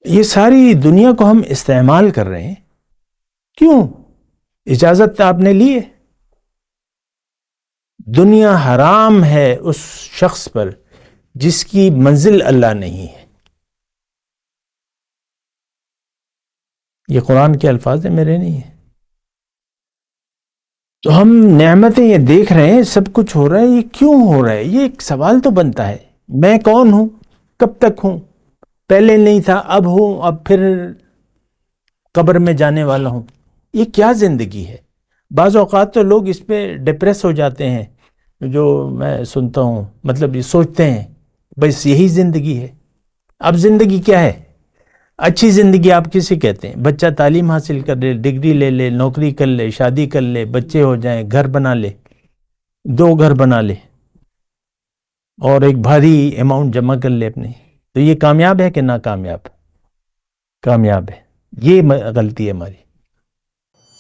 یہ ساری دنیا کو ہم استعمال کر رہے ہیں، کیوں؟ اجازت آپ نے لی ہے؟ دنیا حرام ہے اس شخص پر جس کی منزل اللہ نہیں ہے۔ یہ قرآن کے الفاظ ہیں، میرے نہیں ہیں۔ تو ہم نعمتیں یہ دیکھ رہے ہیں، سب کچھ ہو رہا ہے، یہ کیوں ہو رہا ہے؟ یہ ایک سوال تو بنتا ہے، میں کون ہوں؟ کب تک ہوں؟ پہلے نہیں تھا، اب ہوں، اب پھر قبر میں جانے والا ہوں۔ یہ کیا زندگی ہے؟ بعض اوقات تو لوگ اس پہ ڈپریس ہو جاتے ہیں، جو میں سنتا ہوں، مطلب یہ سوچتے ہیں بس یہی زندگی ہے۔ اب زندگی کیا ہے؟ اچھی زندگی آپ کسے کہتے ہیں؟ بچہ تعلیم حاصل کر لے، ڈگری لے لے، نوکری کر لے، شادی کر لے، بچے ہو جائیں، گھر بنا لے، 2 گھر بنا لے اور ایک بھاری اماؤنٹ جمع کر لے اپنے، تو یہ کامیاب ہے کہ ناکامیاب؟ کامیاب ہے۔ یہ غلطی ہے ہماری۔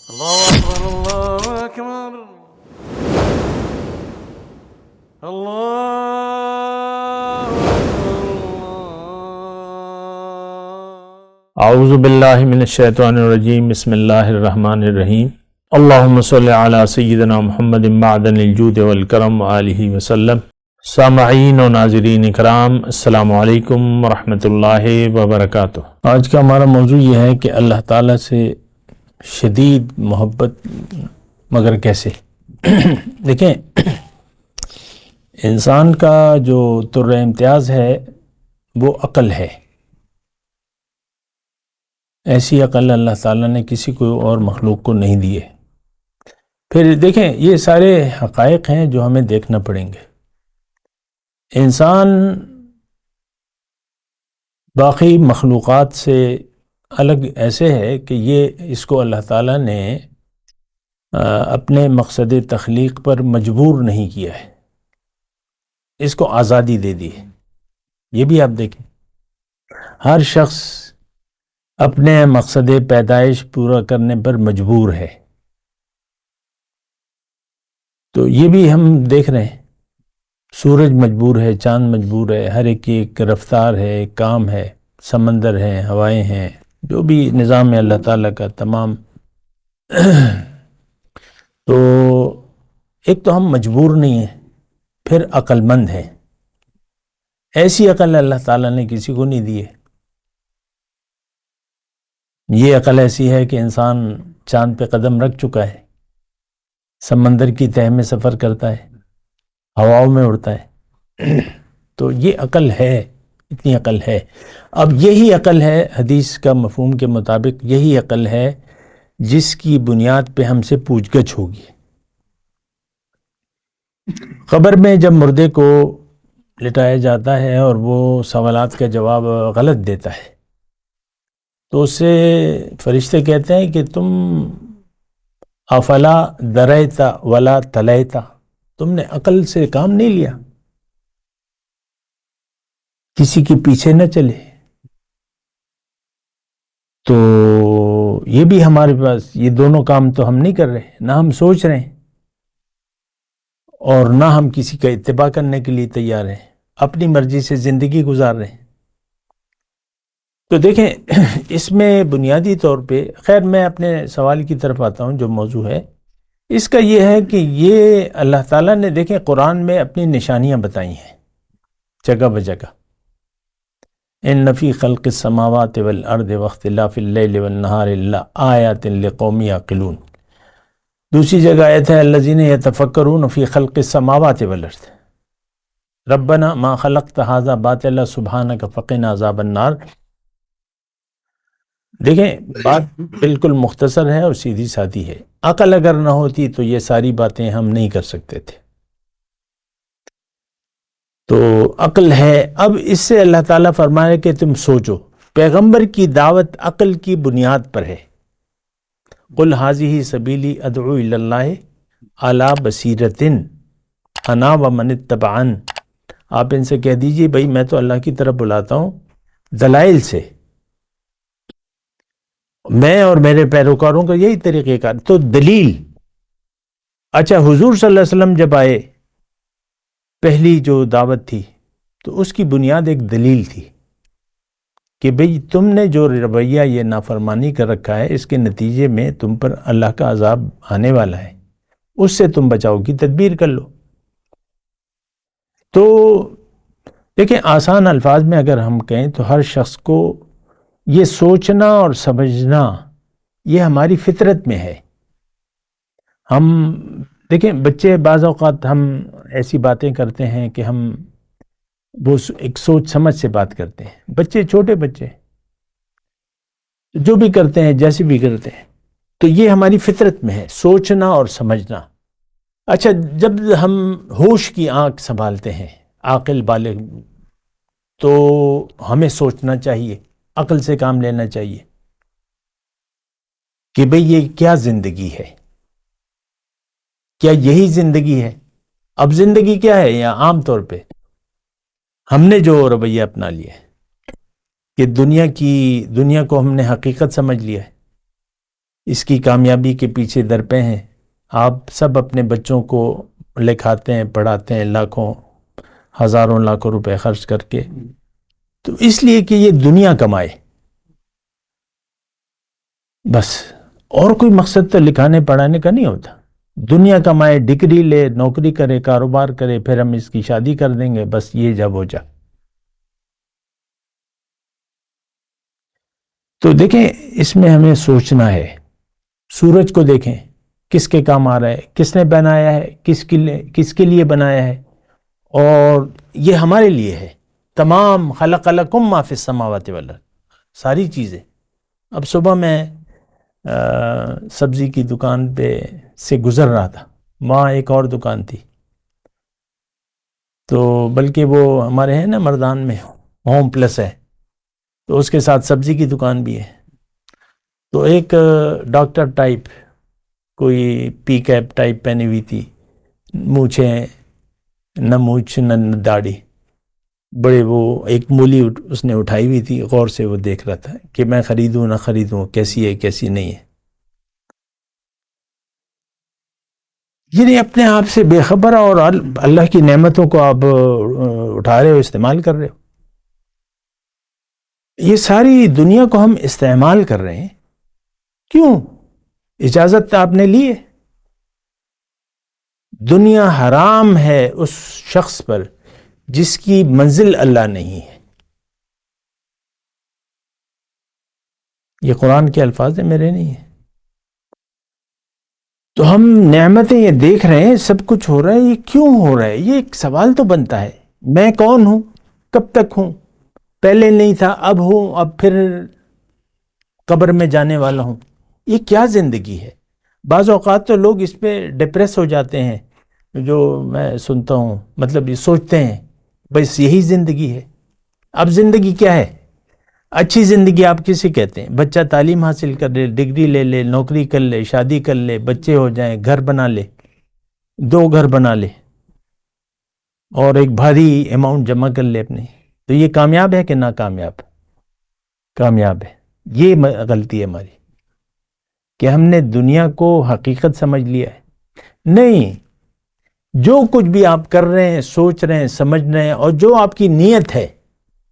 اللہ اکبر، اللہ اکبر، اللہ اعوذ باللہ من الشیطان الرجیم، بسم اللہ الرحمن الرحیم۔ اللہم صلی علی سیدنا محمد معدن الجود والکرم وآلہ وسلم۔ سامعین و ناظرین اکرام، السلام علیکم ورحمۃ اللہ وبرکاتہ۔ آج کا ہمارا موضوع یہ ہے کہ اللہ تعالیٰ سے شدید محبت مگر کیسے؟ دیکھیں، انسان کا جو طر امتیاز ہے وہ عقل ہے۔ ایسی عقل اللہ تعالیٰ نے کسی کو اور مخلوق کو نہیں دی ہے۔ پھر دیکھیں، یہ سارے حقائق ہیں جو ہمیں دیکھنا پڑیں گے۔ انسان باقی مخلوقات سے الگ ایسے ہے کہ یہ اس کو اللہ تعالیٰ نے اپنے مقصد تخلیق پر مجبور نہیں کیا ہے، اس کو آزادی دے دی ہے۔ یہ بھی آپ دیکھیں، ہر شخص اپنے مقصد پیدائش پورا کرنے پر مجبور ہے۔ تو یہ بھی ہم دیکھ رہے ہیں، سورج مجبور ہے، چاند مجبور ہے، ہر ایک کی ایک رفتار ہے، ایک کام ہے، سمندر ہے، ہوائیں ہیں، جو بھی نظام ہے اللہ تعالیٰ کا تمام۔ تو ایک تو ہم مجبور نہیں ہیں، پھر عقل مند ہیں۔ ایسی عقل اللہ تعالیٰ نے کسی کو نہیں دی ہے۔ یہ عقل ایسی ہے کہ انسان چاند پہ قدم رکھ چکا ہے، سمندر کی تہہ میں سفر کرتا ہے، ہواؤں میں اڑتا ہے۔ تو یہ عقل ہے، اتنی عقل ہے۔ اب یہی عقل ہے، حدیث کا مفہوم کے مطابق یہی عقل ہے جس کی بنیاد پہ ہم سے پوچھ گچھ ہوگی۔ قبر میں جب مردے کو لٹایا جاتا ہے اور وہ سوالات کا جواب غلط دیتا ہے، تو اس سے فرشتے کہتے ہیں کہ تم افلا دریتا ولا تلیتا، تم نے عقل سے کام نہیں لیا، کسی کے پیچھے نہ چلے۔ تو یہ بھی ہمارے پاس، یہ دونوں کام تو ہم نہیں کر رہے، نہ ہم سوچ رہے ہیں اور نہ ہم کسی کا اتباع کرنے کے لیے تیار ہیں، اپنی مرضی سے زندگی گزار رہے ہیں۔ تو دیکھیں، اس میں بنیادی طور پہ، خیر میں اپنے سوال کی طرف آتا ہوں، جو موضوع ہے اس کا یہ ہے کہ یہ اللہ تعالیٰ نے، دیکھیں، قرآن میں اپنی نشانیاں بتائی ہیں جگہ بجگہ۔ ان فی خلق السماوات والارض واختلاف اللیل والنہار لآیات لقوم یعقلون۔ دوسری جگہ آیت ہے الذین یتفکرون فی خلق السماوات والارض ربنا ما خلقت ھذا باطلا سبحانک فقنا عذاب النار۔ دیکھیں، بات بالکل مختصر ہے اور سیدھی سادی ہے۔ عقل اگر نہ ہوتی تو یہ ساری باتیں ہم نہیں کر سکتے تھے۔ تو عقل ہے۔ اب اس سے اللہ تعالیٰ فرمائے کہ تم سوچو۔ پیغمبر کی دعوت عقل کی بنیاد پر ہے۔ قل ھذہ سبیلی ادعو الی اللہ علی بصیرۃ انا ومن اتبعن۔ آپ ان سے کہہ دیجئے بھائی میں تو اللہ کی طرف بلاتا ہوں دلائل سے، میں اور میرے پیروکاروں کا یہی طریقہ کار۔ تو دلیل، اچھا، حضور صلی اللہ علیہ وسلم جب آئے، پہلی جو دعوت تھی تو اس کی بنیاد ایک دلیل تھی کہ بھئی تم نے جو رویہ یہ نافرمانی کر رکھا ہے اس کے نتیجے میں تم پر اللہ کا عذاب آنے والا ہے، اس سے تم بچاؤ کی تدبیر کر لو۔ تو دیکھیں آسان الفاظ میں اگر ہم کہیں تو ہر شخص کو یہ سوچنا اور سمجھنا یہ ہماری فطرت میں ہے۔ ہم دیکھیں بچے بعض اوقات ہم ایسی باتیں کرتے ہیں کہ ہم وہ ایک سوچ سمجھ سے بات کرتے ہیں، بچے چھوٹے بچے جو بھی کرتے ہیں جیسے بھی کرتے ہیں، تو یہ ہماری فطرت میں ہے سوچنا اور سمجھنا۔ اچھا جب ہم ہوش کی آنکھ سنبھالتے ہیں عاقل بالغ، تو ہمیں سوچنا چاہیے، عقل سے کام لینا چاہیے کہ بھئی یہ کیا زندگی ہے، کیا یہی زندگی ہے؟ اب زندگی کیا ہے؟ یا عام طور پہ ہم نے جو رویہ اپنا لیا ہے کہ دنیا کو ہم نے حقیقت سمجھ لیا ہے، اس کی کامیابی کے پیچھے درپے ہیں۔ آپ سب اپنے بچوں کو لکھاتے ہیں، پڑھاتے ہیں لاکھوں ہزاروں لاکھوں روپے خرچ کر کے، تو اس لیے کہ یہ دنیا کمائے، بس اور کوئی مقصد تو لکھانے پڑھانے کا نہیں ہوتا۔ دنیا کمائے، ڈگری لے، نوکری کرے، کاروبار کرے، پھر ہم اس کی شادی کر دیں گے، بس یہ جب ہو جا۔ تو دیکھیں اس میں ہمیں سوچنا ہے۔ سورج کو دیکھیں کس کے کام آ رہا ہے، کس نے بنایا ہے، کس کے لیے بنایا ہے، اور یہ ہمارے لیے ہے۔ تمام خلق لکم ما فی السماوات والارض، ساری چیزیں۔ اب صبح میں سبزی کی دکان پہ سے گزر رہا تھا، وہاں ایک اور دکان تھی، تو بلکہ وہ ہمارے ہیں نا مردان میں ہوم پلس ہے، تو اس کے ساتھ سبزی کی دکان بھی ہے۔ تو ایک ڈاکٹر ٹائپ، کوئی پی کیپ ٹائپ پہنی ہوئی تھی، مونچھیں نہ مونچھ نہ داڑھی، بڑے وہ ایک مولی اس نے اٹھائی ہوئی تھی، غور سے وہ دیکھ رہا تھا کہ میں خریدوں نہ خریدوں، کیسی ہے کیسی نہیں ہے۔ یعنی اپنے آپ سے بے خبر اور اللہ کی نعمتوں کو آپ اٹھا رہے ہو، استعمال کر رہے ہو۔ یہ ساری دنیا کو ہم استعمال کر رہے ہیں، کیوں؟ اجازت آپ نے لی ہے؟ دنیا حرام ہے اس شخص پر جس کی منزل اللہ نہیں ہے۔ یہ قرآن کے الفاظ ہیں، میرے نہیں ہیں۔ تو ہم نعمتیں یہ دیکھ رہے ہیں، سب کچھ ہو رہا ہے، یہ کیوں ہو رہا ہے؟ یہ ایک سوال تو بنتا ہے، میں کون ہوں؟ کب تک ہوں؟ پہلے نہیں تھا، اب ہوں، اب پھر قبر میں جانے والا ہوں۔ یہ کیا زندگی ہے؟ بعض اوقات تو لوگ اس پہ ڈپریس ہو جاتے ہیں، جو میں سنتا ہوں، مطلب یہ سوچتے ہیں بس یہی زندگی ہے۔ اب زندگی کیا ہے؟ اچھی زندگی آپ کسے کہتے ہیں؟ بچہ تعلیم حاصل کر لے، ڈگری لے لے، نوکری کر لے، شادی کر لے، بچے ہو جائیں، گھر بنا لے، 2 گھر بنا لے، اور ایک بھاری اماؤنٹ جمع کر لے اپنے، تو یہ کامیاب ہے کہ ناکامیاب؟ کامیاب ہے۔ یہ غلطی ہے ہماری کہ ہم نے دنیا کو حقیقت سمجھ لیا ہے۔ نہیں، جو کچھ بھی آپ کر رہے ہیں، سوچ رہے ہیں، سمجھ رہے ہیں، اور جو آپ کی نیت ہے،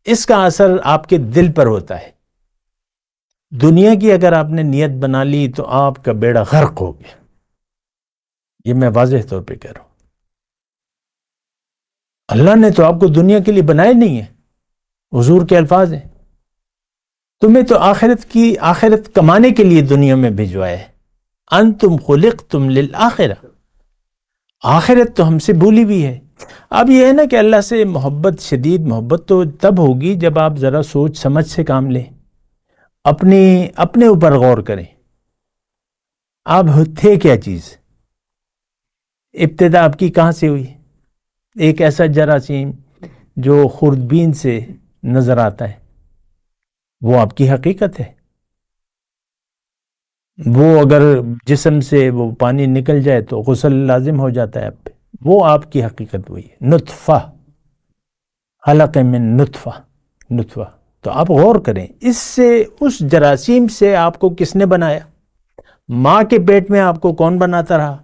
اس کا اثر آپ کے دل پر ہوتا ہے۔ دنیا کی اگر آپ نے نیت بنا لی تو آپ کا بیڑا غرق ہو گیا، یہ میں واضح طور پہ کہہ رہا ہوں۔ اللہ نے تو آپ کو دنیا کے لیے بنائے نہیں ہے، حضور کے الفاظ ہیں، تمہیں تو آخرت کمانے کے لیے دنیا میں بھیجوایا ہے۔ انتم خلقتم للآخرہ، آخرت تو ہم سے بھولی بھی ہے۔ اب یہ ہے نا کہ اللہ سے محبت، شدید محبت تو تب ہوگی جب آپ ذرا سوچ سمجھ سے کام لیں، اپنے اوپر غور کریں، آپ تھے کیا چیز، ابتدا آپ کی کہاں سے ہوئی؟ ایک ایسا جراثیم جو خوردبین سے نظر آتا ہے، وہ آپ کی حقیقت ہے۔ وہ اگر جسم سے وہ پانی نکل جائے تو غسل لازم ہو جاتا ہے آپ پہ، وہ آپ کی حقیقت ہوئی ہے۔ نطفہ، خلق من نطفہ۔ تو آپ غور کریں، اس جراثیم سے آپ کو کس نے بنایا؟ ماں کے پیٹ میں آپ کو کون بناتا رہا؟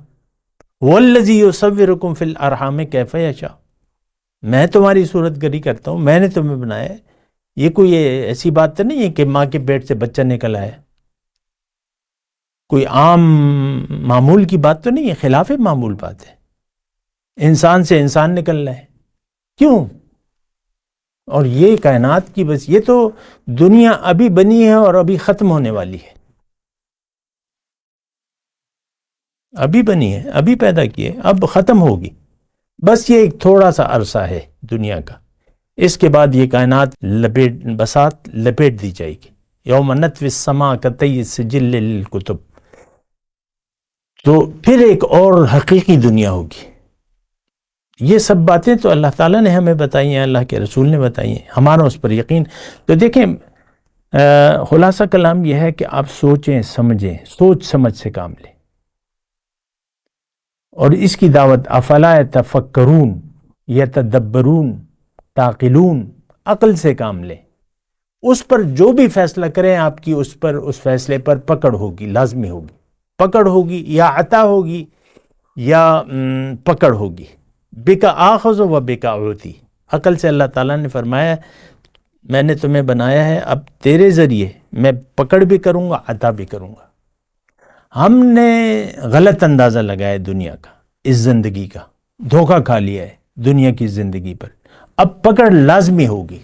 والذی یصورکم فی الارحام کیف یشاء، میں تمہاری صورت گری کرتا ہوں، میں نے تمہیں بنایا ہے۔ یہ کوئی ایسی بات تو نہیں ہے کہ ماں کے پیٹ سے بچہ نکل آیا، کوئی عام معمول کی بات تو نہیں ہے، خلاف معمول بات ہے، انسان سے انسان نکل رہا ہے، کیوں؟ اور یہ کائنات کی بس، یہ تو دنیا ابھی بنی ہے اور ابھی ختم ہونے والی ہے، ابھی بنی ہے، ابھی پیدا کی ہے، اب ختم ہوگی، بس یہ ایک تھوڑا سا عرصہ ہے دنیا کا، اس کے بعد یہ کائنات بساط لپیٹ دی جائے گی، یوم نطوی السماء کطی السجل للکتب، تو پھر ایک اور حقیقی دنیا ہوگی۔ یہ سب باتیں تو اللہ تعالیٰ نے ہمیں بتائی ہیں، اللہ کے رسول نے بتائی ہیں، ہمارا اس پر یقین۔ تو دیکھیں خلاصہ کلام یہ ہے کہ آپ سوچیں سمجھیں، سوچ سمجھ سے کام لیں، اور اس کی دعوت افلا یتفکرون یتدبرون تعقلون، عقل سے کام لیں، اس پر جو بھی فیصلہ کریں آپ کی اس پر، اس فیصلے پر پکڑ ہوگی، لازمی ہوگی، پکڑ ہوگی، یا عطا ہوگی یا پکڑ ہوگی۔ بکا آخذ و بکا اعطی، عقل سے اللہ تعالیٰ نے فرمایا میں نے تمہیں بنایا ہے، اب تیرے ذریعے میں پکڑ بھی کروں گا، عطا بھی کروں گا۔ ہم نے غلط اندازہ لگایا دنیا کا، اس زندگی کا، دھوکہ کھا لیا ہے دنیا کی زندگی پر، اب پکڑ لازمی ہوگی،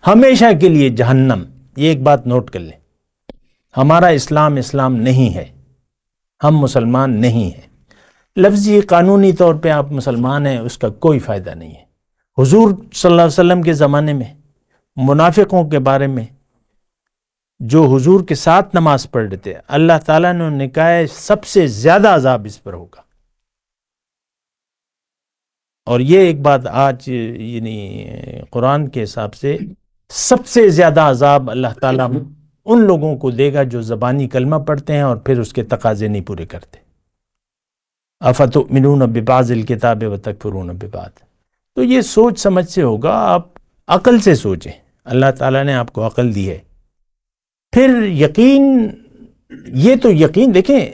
ہمیشہ کے لیے جہنم۔ یہ ایک بات نوٹ کر لیں، ہمارا اسلام نہیں ہے، ہم مسلمان نہیں ہیں، لفظی قانونی طور پہ آپ مسلمان ہیں، اس کا کوئی فائدہ نہیں ہے۔ حضور صلی اللہ علیہ وسلم کے زمانے میں منافقوں کے بارے میں، جو حضور کے ساتھ نماز پڑھ رہے تھے، اللہ تعالیٰ نے کہا ہے سب سے زیادہ عذاب اس پر ہوگا۔ اور یہ ایک بات آج یعنی قرآن کے حساب سے سب سے زیادہ عذاب اللہ تعالیٰ ان لوگوں کو دے گا جو زبانی کلمہ پڑھتے ہیں اور پھر اس کے تقاضے نہیں پورے کرتے۔ افتؤمنون ببعض الکتاب وتکفرون ببعض، تو یہ سوچ سمجھ سے ہوگا، آپ عقل سے سوچیں، اللہ تعالیٰ نے آپ کو عقل دی ہے۔ پھر یقین، یہ تو یقین دیکھیں،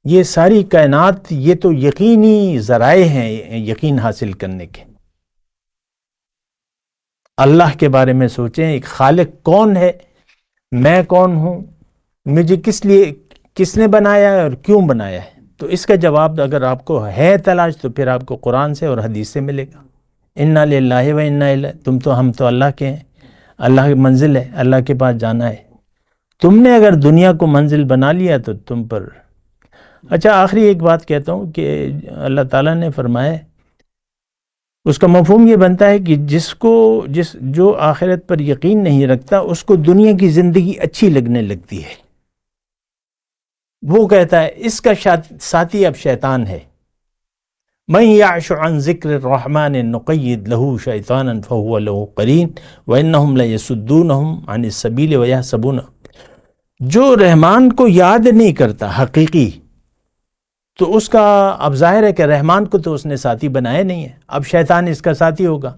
یہ ساری کائنات یہ تو یقینی ذرائع ہیں یقین حاصل کرنے کے۔ اللہ کے بارے میں سوچیں، ایک خالق کون ہے، میں کون ہوں، مجھے کس نے بنایا ہے اور کیوں بنایا ہے؟ تو اس کا جواب اگر آپ کو ہے تلاش تو پھر آپ کو قرآن سے اور حدیث سے ملے گا۔ انا للہ و انا الیہ، ہم تو اللہ کے ہیں، اللہ کی منزل ہے، اللہ کے پاس جانا ہے۔ تم نے اگر دنیا کو منزل بنا لیا تو تم پر۔ اچھا آخری ایک بات کہتا ہوں کہ اللہ تعالیٰ نے فرمایا، اس کا مفہوم یہ بنتا ہے کہ جو آخرت پر یقین نہیں رکھتا اس کو دنیا کی زندگی اچھی لگنے لگتی ہے، وہ کہتا ہے اس کا ساتھی اب شیطان ہے۔ من یعش عن ذکر الرحمن نقید لہ شیطانا فہو لہ قرین وانہم لیصدونہم عن السبیل ویحسبون، جو رحمان کو یاد نہیں کرتا حقیقی، تو اس کا اب ظاہر ہے کہ رحمان کو تو اس نے ساتھی بنایا نہیں ہے، اب شیطان اس کا ساتھی ہوگا۔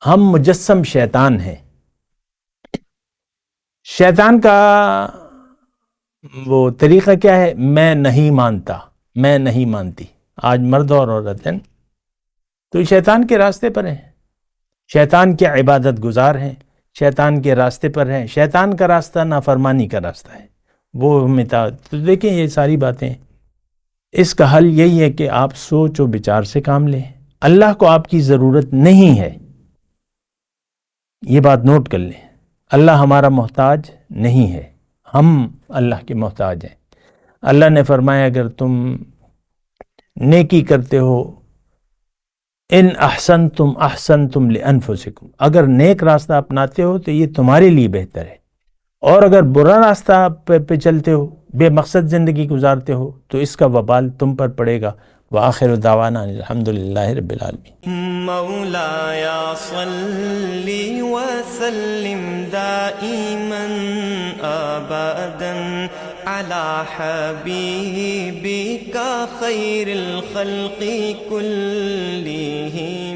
ہم مجسم شیطان ہیں۔ شیطان کا وہ طریقہ کیا ہے؟ میں نہیں مانتا، میں نہیں مانتی۔ آج مرد اور عورت ہیں تو شیطان کے راستے پر ہیں، شیطان کے عبادت گزار ہیں، شیطان کے راستے پر ہیں۔ شیطان کا راستہ نافرمانی کا راستہ ہے، وہ تو دیکھیں یہ ساری باتیں، اس کا حل یہی ہے کہ آپ سوچ و بچار سے کام لیں۔ اللہ کو آپ کی ضرورت نہیں ہے، یہ بات نوٹ کر لیں۔ اللہ ہمارا محتاج نہیں ہے، ہم اللہ کے محتاج ہیں۔ اللہ نے فرمایا اگر تم نیکی کرتے ہو، ان احسنتم احسنتم لانفسکم، اگر نیک راستہ اپناتے ہو تو یہ تمہارے لیے بہتر ہے، اور اگر برا راستہ پہ چلتے ہو، بے مقصد زندگی گزارتے ہو تو اس کا وبال تم پر پڑے گا۔ وآخر دعوانا الحمدللہ رب العالمین۔ مولایا صلی وسلم دائما ابدا على حبیبک خیر الخلق کلہم۔